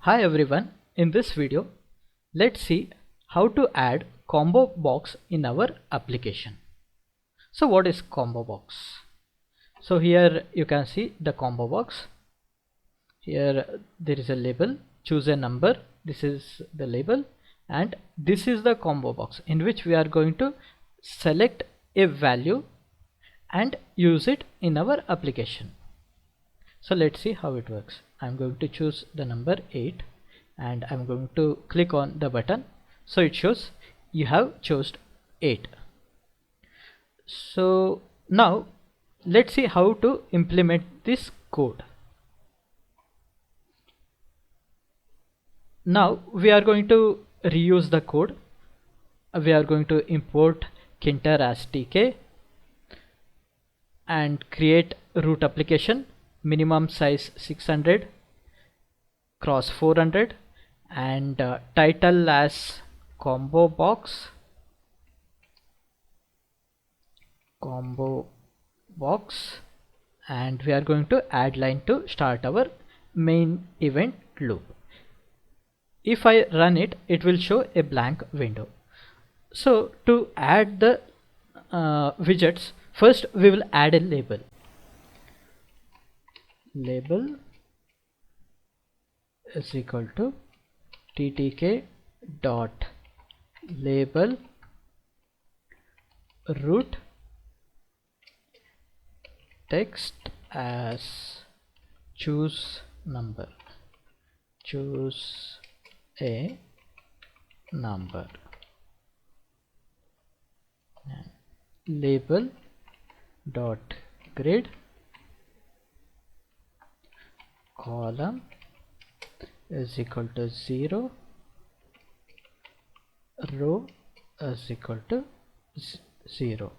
Hi everyone, in this video let's see how to add combo box in our application. So what is combo box? So here you can see the combo box. Here there is a label, choose a number, this is the label, and this is the combo box in which we are going to select a value and use it in our application. So let's see how it works. I'm going to choose the number 8 and I'm going to click on the button. So it shows you have chosen 8. So now let's see how to implement this code. Now we are going to reuse the code. We are going to import Tkinter as tk and create root application, minimum size 600, cross 400, and title as combo box, and we are going to add line to start our main event loop. If I run it, it will show a blank window. So to add the widgets, first we will add a label. Label is equal to ttk dot label root text as choose number, choose a number, and label dot grid column is equal to 0, row is equal to 0.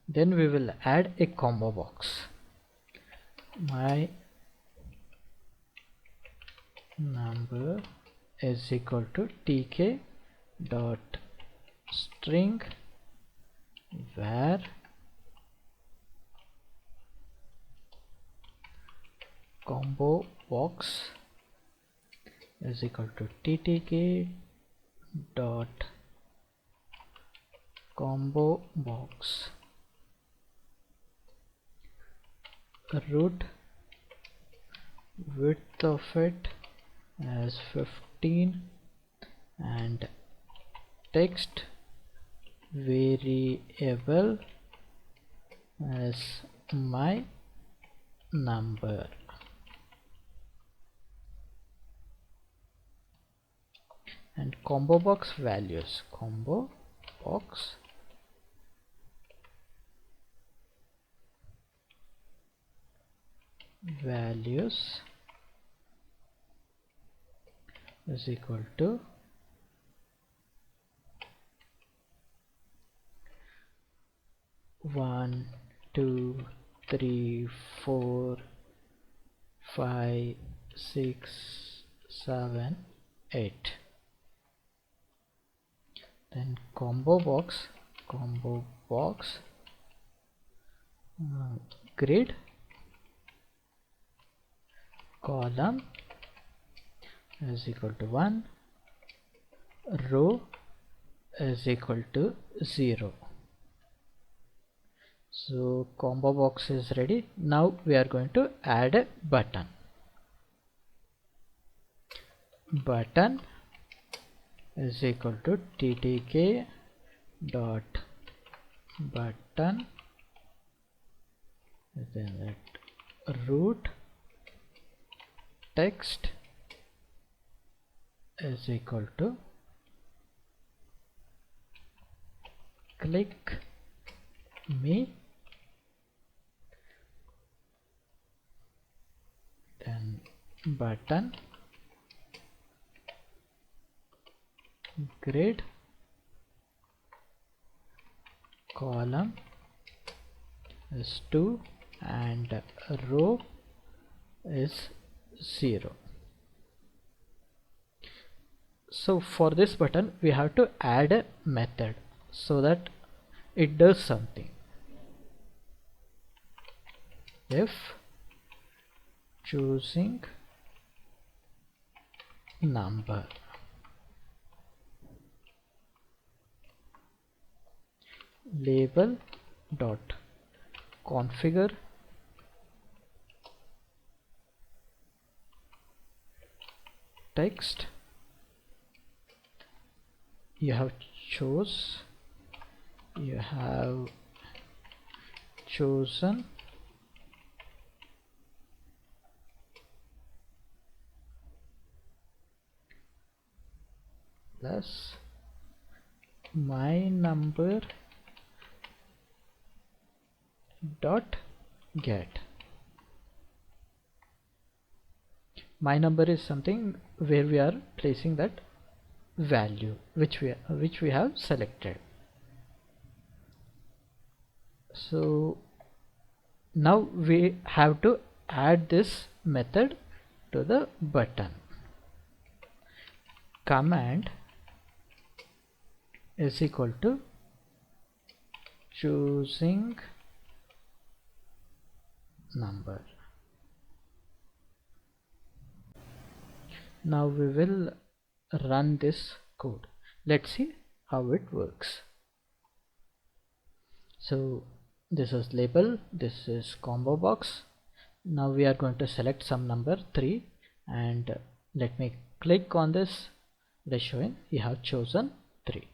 Then we will add a combo box. My number is equal to tk dot string var combo box is equal to ttk dot combo box root width of it as 15 and text variable as my number, and combo box values, combo box values is equal to 1, 2, 3, 4, 5, 6, 7, 8. Then combo box grid column is equal to 1, row is equal to 0. So combo box is ready. Now we are going to add a button. Button is equal to ttk dot button, then that root text is equal to click me, then button grid column is 2 and row is 0. So for this button we have to add a method so that it does something. if choosing number, label dot configure text, you have chosen plus my number dot get. My number is something where we are placing that value which we have selected. So now we have to add this method to the button. Command is equal to choosing number. Now we will run this code. Let's see how it works. So this is label, this is combo box. Now we are going to select some number 3 and let me click on this. It is showing you have chosen 3.